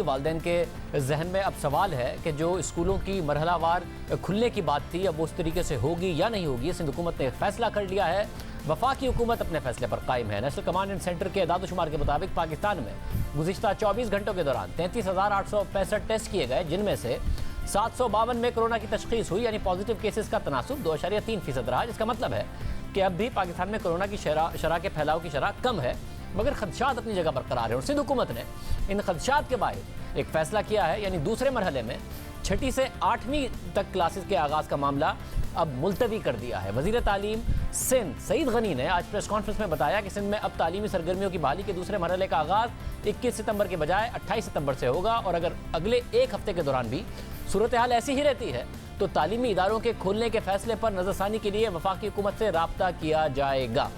वालिदैन के जहन में अब सवाल है कि जो स्कूलों की मरहलावार खुलने की बात थी, अब वो उस तरीके से होगी या नहीं होगी। सिंध हुकूमत ने फैसला कर लिया है। वफाकी हुकूमत अपने फैसले पर कायम है। नेशनल कमांड एंड सेंटर के एदाद-ओ-शुमार के मुताबिक पाकिस्तान में गुज़िश्ता 24 घंटों के दौरान 33,865 टेस्ट किए गए, जिनमें से 752 में कोरोना की तशखीस हुई, यानी पॉजिटिव केसेस का तनासुब 2.3% रहा। जिसका मतलब है कि अब भी पाकिस्तान में कोरोना की शरह के फैलाव की शरह कम है, मगर खदशात अपनी जगह बरकरार है। और सिंध हुकूमत ने इन खदशात के बारे एक फैसला किया है, यानी दूसरे मरहले में 6ठी से 8वीं तक क्लासेस के आगाज़ का मामला अब मुलतवी कर दिया है। वज़ीर तालीम सिंध सईद गनी ने आज प्रेस कॉन्फ्रेंस में बताया कि सिंध में अब तालीमी सरगर्मियों की बहाली के दूसरे मरहले का आगाज़ 21 सितंबर के बजाय 28 सितंबर से होगा। और अगर अगले एक हफ्ते के दौरान भी सूरत हाल ऐसी ही रहती है तो तालीमी इदारों के खोलने के फैसले पर नज़रसानी के लिए वफाकी हुकूमत से राब्ता किया जाएगा।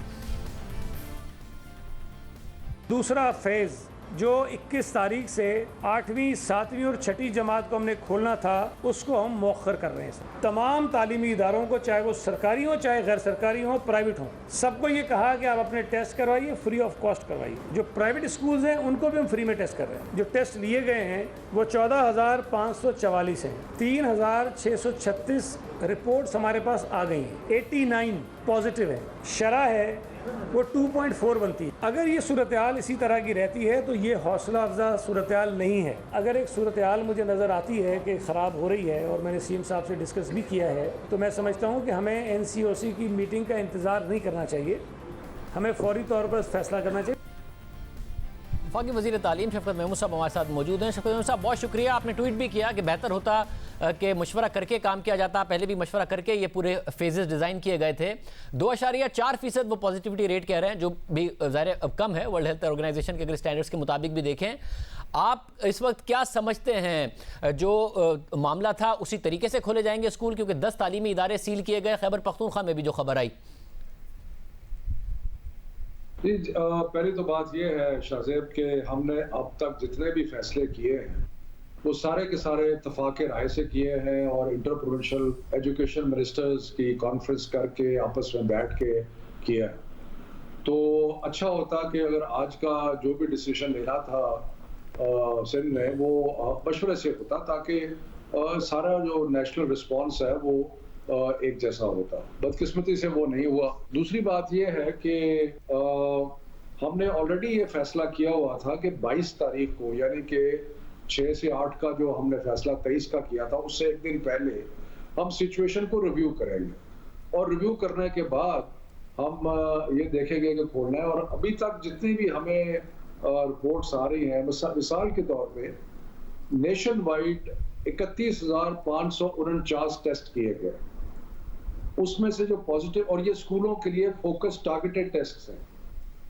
दूसरा फेज़ जो 21 तारीख से 8वीं, 7वीं और 6ठी जमात को हमने खोलना था, उसको हम मौखर कर रहे हैं। तमाम तालीमी इदारों को, चाहे वो सरकारी हो चाहे गैर सरकारी हो, प्राइवेट हो, सबको ये कहा कि आप अपने टेस्ट करवाइए, फ्री ऑफ कॉस्ट करवाइए। जो प्राइवेट स्कूल्स हैं उनको भी हम फ्री में टेस्ट कर रहे हैं। जो टेस्ट लिए गए हैं वो 14,544 हैं। 3,636 रिपोर्ट्स हमारे पास आ गई हैं। 89 पॉजिटिव है। शरह है वो 2.4 बनती है। अगर ये सूरत हाल इसी तरह की रहती है तो ये हौसला अफजा सूरत हाल नहीं है। अगर एक सूरत हाल मुझे नज़र आती है कि ख़राब हो रही है, और मैंने सीएम साहब से डिस्कस भी किया है, तो मैं समझता हूँ कि हमें NCOC की मीटिंग का इंतज़ार नहीं करना चाहिए, हमें फौरी तौर पर फैसला करना चाहिए। वफाकी वज़ीर तालीम शफ़क़त महमूद साहब हमारे साथ मौजूद हैं। शफ़क़त महमूद साहब, बहुत शुक्रिया। आपने ट्वीट भी किया कि बेहतर होता कि मशवरा करके काम किया जाता। पहले भी मशवरा करके ये पूरे फेजेस डिज़ाइन किए गए थे। 2.4% वो पॉजिटिविटी रेट कह रहे हैं, जो भी ज़ाहिर अब कम है वर्ल्ड हेल्थ ऑर्गेनाइजेशन के अगर स्टैंडर्ड्स के मुताबिक भी देखें। आप इस वक्त क्या समझते हैं, जो मामला था उसी तरीके से खोले जाएंगे स्कूल, क्योंकि 10 तालीमी इदारे सील किए गए खैबर पख्तूनख्वा में भी जो खबर आई? पहली तो बात यह है शाहजेब कि हमने अब तक जितने भी फैसले किए हैं वो सारे के सारे इत्तफाक़ राय से किए हैं, और इंटर प्रोविंशियल एजुकेशन मिनिस्टर्स की कॉन्फ्रेंस करके आपस में बैठ के किया है। तो अच्छा होता कि अगर आज का जो भी डिसीजन लेना था सिंध ने वो मशवरे से होता, ताकि सारा जो नेशनल रिस्पॉन्स है वो एक जैसा होता। बदकिस्मती से वो नहीं हुआ। दूसरी बात ये है कि हमने ऑलरेडी ये फैसला किया हुआ था कि 22 तारीख को, यानी कि 6 से 8 का जो हमने फैसला 23 का किया था, उससे एक दिन पहले हम सिचुएशन को रिव्यू करेंगे, और रिव्यू करने के बाद हम ये देखेंगे कि खोलना है। और अभी तक जितनी भी हमें रिपोर्ट्स आ रही हैं, मिसाल के तौर पे नेशन वाइड 31,549 टेस्ट किए गए, उसमें से जो पॉजिटिव, और ये स्कूलों के लिए फोकस टारगेटेड टेस्ट हैं,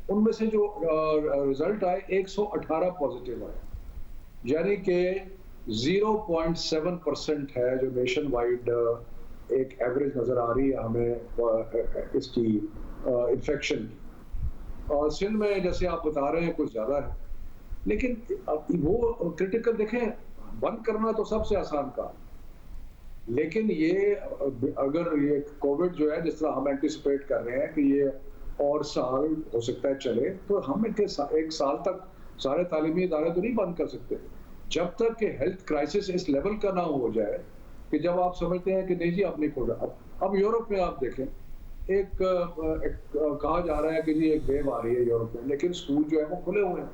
उनमें से जो रिजल्ट आए 118 पॉजिटिव आए, यानी कि 0.7% है जो नेशन वाइड एक एवरेज नजर आ रही है हमें इसकी इन्फेक्शन की। और सिंध में जैसे आप बता रहे हैं कुछ ज्यादा है, लेकिन वो क्रिटिकल देखें, बंद करना तो सबसे आसान काम, लेकिन ये अगर ये कोविड जो है जिस तरह हम एंटिसिपेट कर रहे हैं कि ये और साल हो सकता है चले, तो हम एक साल तक सारे तालीमी इदारे तो नहीं बंद कर सकते जब तक कि हेल्थ क्राइसिस इस लेवल का ना हो जाए कि जब आप समझते हैं कि नहीं जी अब नहीं खोल रहा। अब यूरोप में आप देखें, एक कहा जा रहा है कि जी एक वेव आ रही है यूरोप में, लेकिन स्कूल जो है वो खुले हुए हैं।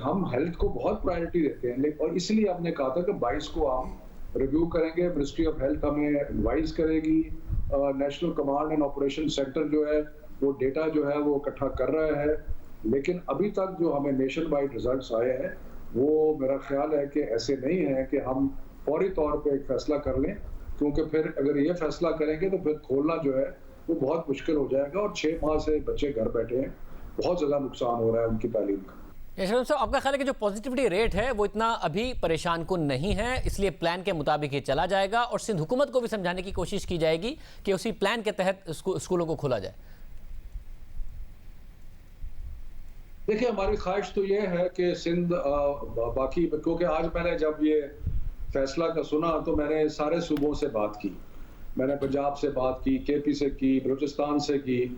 हम हेल्थ को बहुत प्रायोरिटी देते हैं, और इसलिए हमने कहा था कि 22 को हम रिव्यू करेंगे। मिनिस्ट्री ऑफ हेल्थ हमें एडवाइस करेगी, national command and operation centre जो है वो डेटा जो है वो इकट्ठा कर रहा है। लेकिन अभी तक जो हमें नेशन वाइड रिजल्ट्स आए हैं वो मेरा ख्याल है कि ऐसे नहीं है कि हम फौरी तौर पे एक फैसला कर लें, क्योंकि फिर अगर ये फैसला करेंगे तो फिर खोलना जो है वो बहुत मुश्किल हो जाएगा। और 6 माह से बच्चे घर बैठे हैं, बहुत ज़्यादा नुकसान हो रहा है उनकी तालीम का। यशवंत साहब, आपका ख्याल है कि जो पॉजिटिविटी रेट है वो इतना अभी परेशान कुन नहीं है, इसलिए प्लान के मुताबिक ये चला जाएगा, और सिंध हुकूमत को भी समझाने की कोशिश की जाएगी कि उसी प्लान के तहत स्कूलों को खोला जाए? देखिए, हमारी ख्वाहिश तो ये है कि सिंध बाकी, क्योंकि आज मैंने जब ये फैसला का सुना तो मैंने सारे सूबों से बात की, मैंने पंजाब से बात की, KP से की, बलूचिस्तान से की,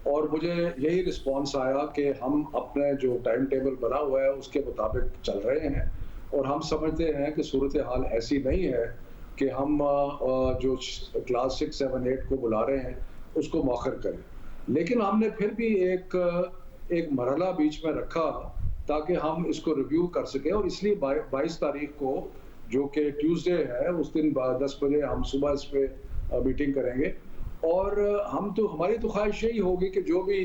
और मुझे यही रिस्पांस आया कि हम अपने जो टाइम टेबल बना हुआ है उसके मुताबिक चल रहे हैं और हम समझते हैं कि सूरत हाल ऐसी नहीं है कि हम जो क्लास 6, 7, 8 को बुला रहे हैं उसको मौखर करें। लेकिन हमने फिर भी एक मरहला बीच में रखा ताकि हम इसको रिव्यू कर सकें और इसलिए 22 तारीख को जो कि ट्यूसडे है उस दिन 10 बजे हम सुबह इस पे मीटिंग करेंगे और हमारी तो ख्वाहिश यही होगी कि जो भी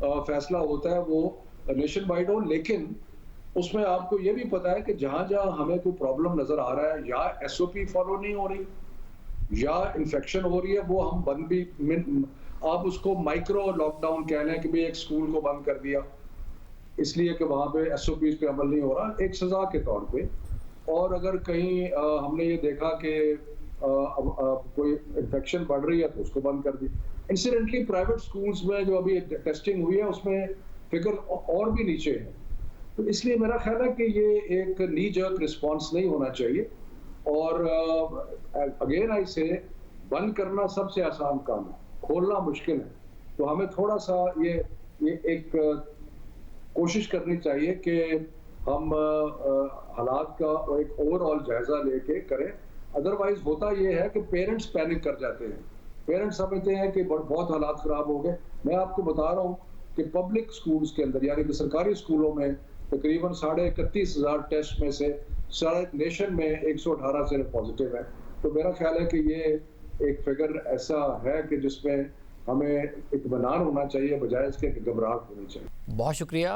फैसला होता है वो नेशन वाइड हो, लेकिन उसमें आपको ये भी पता है कि जहां जहां हमें कोई प्रॉब्लम नजर आ रहा है या एसओपी फॉलो नहीं हो रही या इन्फेक्शन हो रही है, वो हम बंद भी, आप उसको माइक्रो लॉकडाउन कह लें कि भाई एक स्कूल को बंद कर दिया इसलिए कि वहां पे एसओपीज पे अमल नहीं हो रहा, एक सजा के तौर पे। और अगर कहीं हमने ये देखा कि कोई इन्फेक्शन बढ़ रही है तो उसको बंद कर दी। इंसिडेंटली प्राइवेट स्कूल्स में जो अभी टेस्टिंग हुई है उसमें फिगर और भी नीचे है, तो इसलिए मेरा ख्याल है कि ये एक नी जर्क रिस्पॉन्स नहीं होना चाहिए। और अगेन आई से बंद करना सबसे आसान काम है, खोलना मुश्किल है, तो हमें थोड़ा सा ये एक कोशिश करनी चाहिए कि हम हालात का एक ओवरऑल जायजा लेके करें। अदरवाइज होता ये है कि पेरेंट्स पैनिक कर जाते हैं, पेरेंट्स समझते हैं कि बहुत हालात खराब हो गए। मैं आपको बता रहा हूँ कि पब्लिक स्कूल्स के अंदर यानी कि सरकारी स्कूलों में तकरीबन 31,500 टेस्ट में से सारे नेशन में 118 से पॉजिटिव है। तो मेरा ख्याल है कि ये एक फिगर ऐसा है कि जिसमें हमें इत्मीनान होना चाहिए बजाय इसके कि घबराहट होनी चाहिए। बहुत शुक्रिया।